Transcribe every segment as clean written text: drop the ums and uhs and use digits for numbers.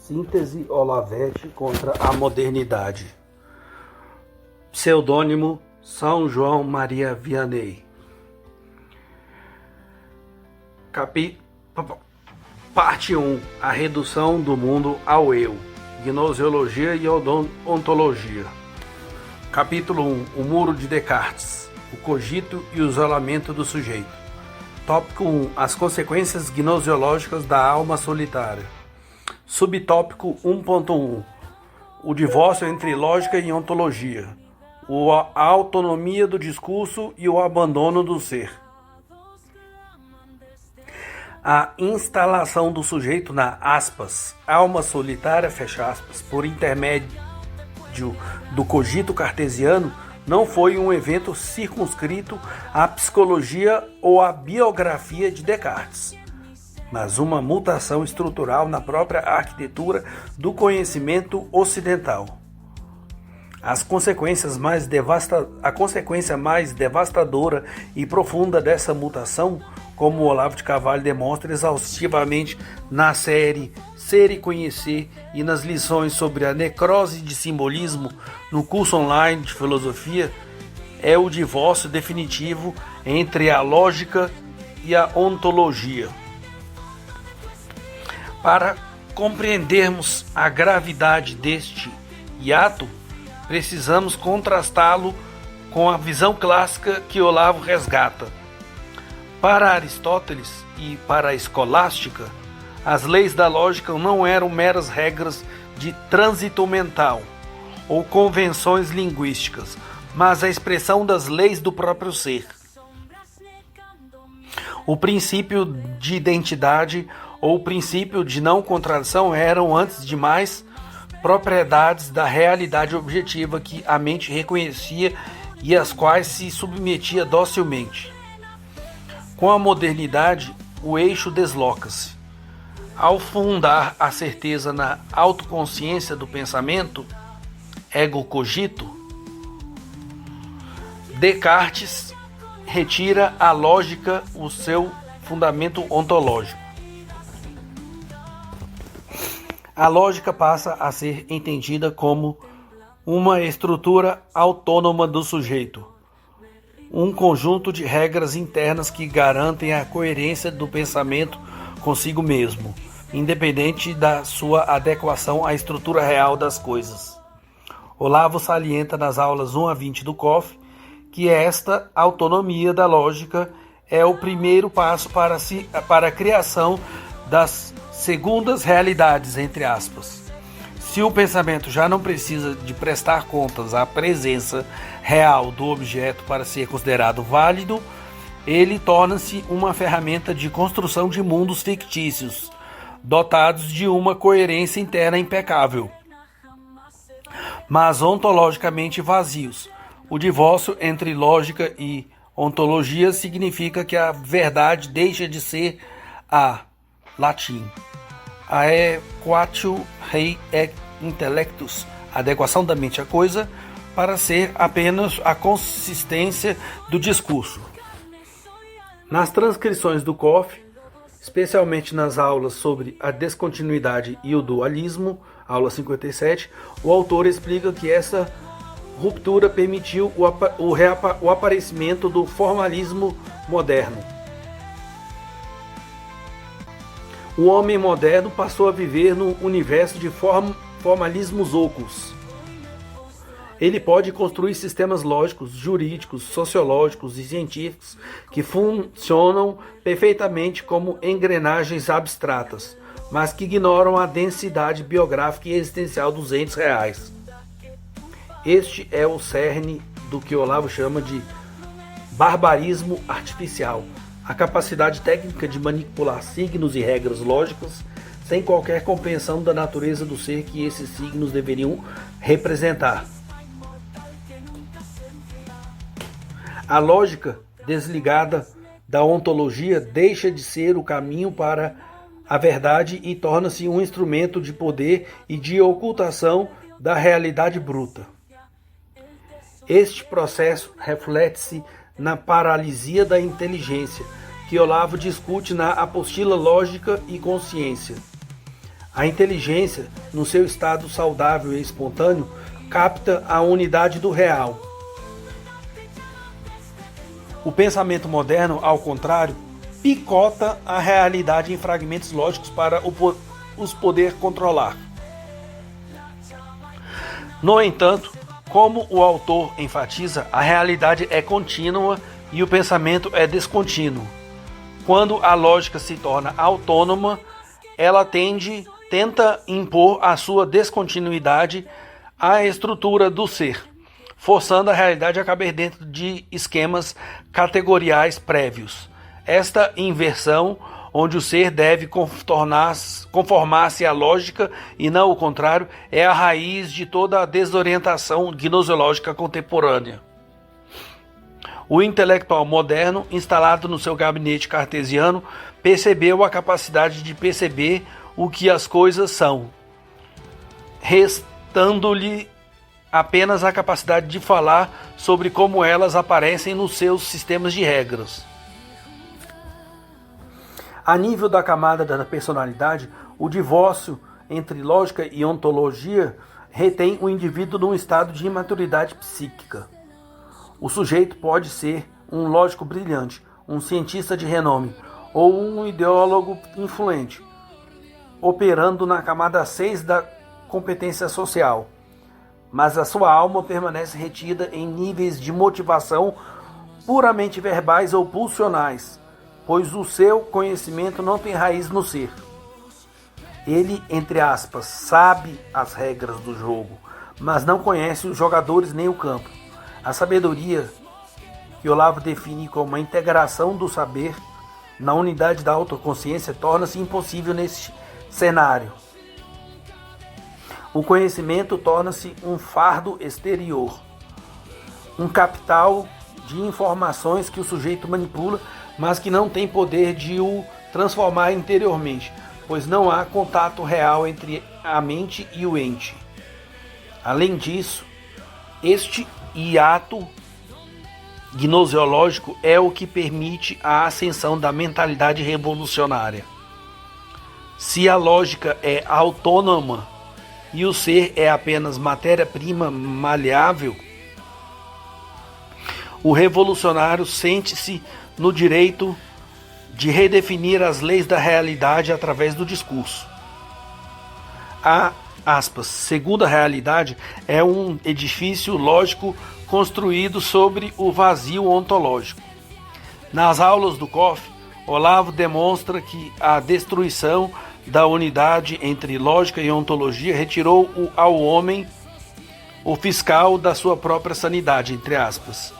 Síntese Olavete contra a modernidade. Pseudônimo São João Maria Vianney. Parte 1. A redução do mundo ao eu. Gnoseologia e ontologia. Capítulo 1. O muro de Descartes. O cogito e o isolamento do sujeito. Tópico 1. As consequências gnoseológicas da alma solitária. Subtópico 1.1. O divórcio entre lógica e ontologia. A autonomia do discurso e o abandono do ser. A instalação do sujeito na, aspas, alma solitária, fecha aspas, por intermédio do cogito cartesiano, não foi um evento circunscrito à psicologia ou à biografia de Descartes, mas uma mutação estrutural na própria arquitetura do conhecimento ocidental. A consequência mais devastadora e profunda dessa mutação, como Olavo de Carvalho demonstra exaustivamente na série Ser e Conhecer e nas lições sobre a necrose de simbolismo no curso online de filosofia, é o divórcio definitivo entre a lógica e a ontologia. Para compreendermos a gravidade deste hiato, precisamos contrastá-lo com a visão clássica que Olavo resgata. Para Aristóteles e para a escolástica, as leis da lógica não eram meras regras de trânsito mental ou convenções linguísticas, mas a expressão das leis do próprio ser. O princípio de identidade ou o princípio de não contradição eram, antes de mais, propriedades da realidade objetiva que a mente reconhecia e às quais se submetia docilmente. Com a modernidade, o eixo desloca-se. Ao fundar a certeza na autoconsciência do pensamento, ego cogito, Descartes retira a lógica o seu fundamento ontológico. A lógica passa a ser entendida como uma estrutura autônoma do sujeito, um conjunto de regras internas que garantem a coerência do pensamento consigo mesmo, independente da sua adequação à estrutura real das coisas. Olavo salienta nas aulas 1 a 20 do COF que esta autonomia da lógica é o primeiro passo para a criação das segundas realidades, entre aspas. Se o pensamento já não precisa de prestar contas à presença real do objeto para ser considerado válido, ele torna-se uma ferramenta de construção de mundos fictícios, dotados de uma coerência interna impecável, mas ontologicamente vazios. O divórcio entre lógica e ontologia significa que a verdade deixa de ser latim, aequatio rei intellectus, adequação da mente à coisa, para ser apenas a consistência do discurso. Nas transcrições do COF, especialmente nas aulas sobre a descontinuidade e o dualismo, aula 57, o autor explica que essa ruptura permitiu o aparecimento do formalismo moderno. O homem moderno passou a viver no universo de formalismos ocos. Ele pode construir sistemas lógicos, jurídicos, sociológicos e científicos que funcionam perfeitamente como engrenagens abstratas, mas que ignoram a densidade biográfica e existencial dos entes reais. Este é o cerne do que Olavo chama de barbarismo artificial, a capacidade técnica de manipular signos e regras lógicas sem qualquer compreensão da natureza do ser que esses signos deveriam representar. A lógica, desligada da ontologia, deixa de ser o caminho para a verdade e torna-se um instrumento de poder e de ocultação da realidade bruta. Este processo reflete-se na paralisia da inteligência, que Olavo discute na apostila Lógica e Consciência. A inteligência, no seu estado saudável e espontâneo, capta a unidade do real. O pensamento moderno, ao contrário, picota a realidade em fragmentos lógicos para os poder controlar. No entanto, como o autor enfatiza, a realidade é contínua e o pensamento é descontínuo. Quando a lógica se torna autônoma, ela tenta impor a sua descontinuidade à estrutura do ser, forçando a realidade a caber dentro de esquemas categoriais prévios. Esta inversão, onde o ser deve conformar-se à lógica e não o contrário, é a raiz de toda a desorientação gnoseológica contemporânea. O intelectual moderno, instalado no seu gabinete cartesiano, percebeu a capacidade de perceber o que as coisas são, restando-lhe apenas a capacidade de falar sobre como elas aparecem nos seus sistemas de regras. A nível da camada da personalidade, o divórcio entre lógica e ontologia retém o indivíduo num estado de imaturidade psíquica. O sujeito pode ser um lógico brilhante, um cientista de renome ou um ideólogo influente, operando na camada 6 da competência social. Mas a sua alma permanece retida em níveis de motivação puramente verbais ou pulsionais, pois o seu conhecimento não tem raiz no ser. Ele, entre aspas, sabe as regras do jogo, mas não conhece os jogadores nem o campo. A sabedoria, que Olavo define como a integração do saber na unidade da autoconsciência, torna-se impossível nesse cenário. O conhecimento torna-se um fardo exterior, um capital de informações que o sujeito manipula, mas que não tem poder de o transformar interiormente, pois não há contato real entre a mente e o ente. Além disso, este hiato gnoseológico é o que permite a ascensão da mentalidade revolucionária. Se a lógica é autônoma e o ser é apenas matéria-prima maleável, o revolucionário sente-se no direito de redefinir as leis da realidade através do discurso. A segunda realidade é um edifício lógico construído sobre o vazio ontológico. Nas aulas do Koff, Olavo demonstra que a destruição da unidade entre lógica e ontologia retirou ao homem o fiscal da sua própria sanidade, entre aspas.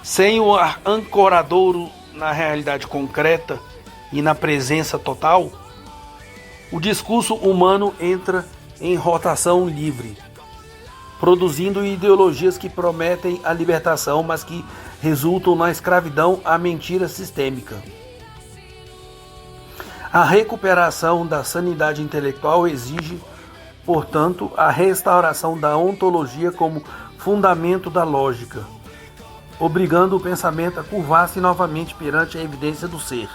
Sem o ancoradouro na realidade concreta e na presença total, o discurso humano entra em rotação livre, produzindo ideologias que prometem a libertação, mas que resultam na escravidão à mentira sistêmica. A recuperação da sanidade intelectual exige, portanto, a restauração da ontologia como fundamento da lógica, obrigando o pensamento a curvar-se novamente perante a evidência do ser.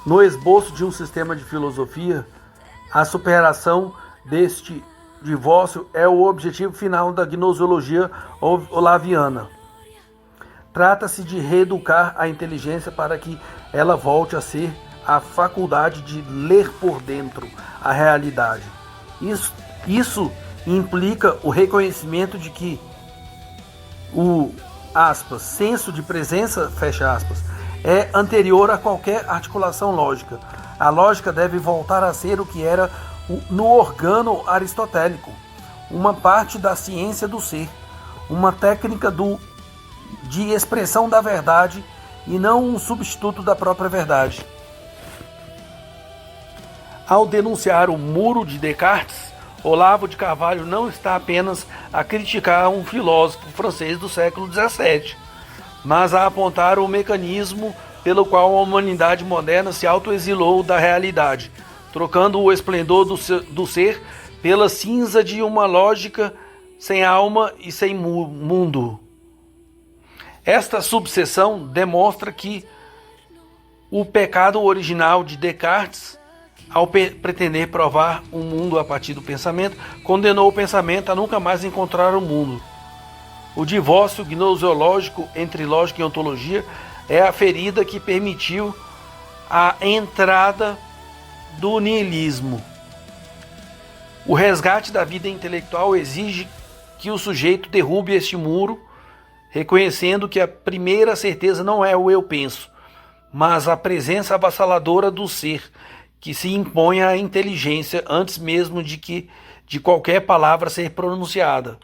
No esboço de um sistema de filosofia, a superação deste divórcio é o objetivo final da gnoseologia olaviana. Trata-se de reeducar a inteligência para que ela volte a ser a faculdade de ler por dentro a realidade. Isso implica o reconhecimento de que o senso de presença, fecha aspas, é anterior a qualquer articulação lógica. A lógica deve voltar a ser o que era no organo aristotélico, uma parte da ciência do ser, uma técnica de expressão da verdade e não um substituto da própria verdade. Ao denunciar o muro de Descartes, Olavo de Carvalho não está apenas a criticar um filósofo francês do século XVII, mas a apontar o mecanismo pelo qual a humanidade moderna se autoexilou da realidade, trocando o esplendor do ser pela cinza de uma lógica sem alma e sem mundo. Esta subseção demonstra que o pecado original de Descartes ao pretender provar um mundo a partir do pensamento, condenou o pensamento a nunca mais encontrar o mundo. O divórcio gnoseológico entre lógica e ontologia é a ferida que permitiu a entrada do niilismo. O resgate da vida intelectual exige que o sujeito derrube este muro, reconhecendo que a primeira certeza não é o eu penso, mas a presença avassaladora do ser, que se impõe à inteligência antes mesmo de qualquer palavra ser pronunciada.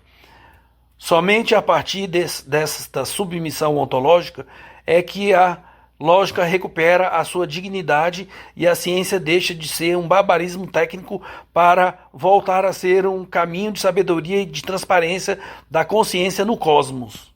Somente a partir desta submissão ontológica é que a lógica recupera a sua dignidade e a ciência deixa de ser um barbarismo técnico para voltar a ser um caminho de sabedoria e de transparência da consciência no cosmos.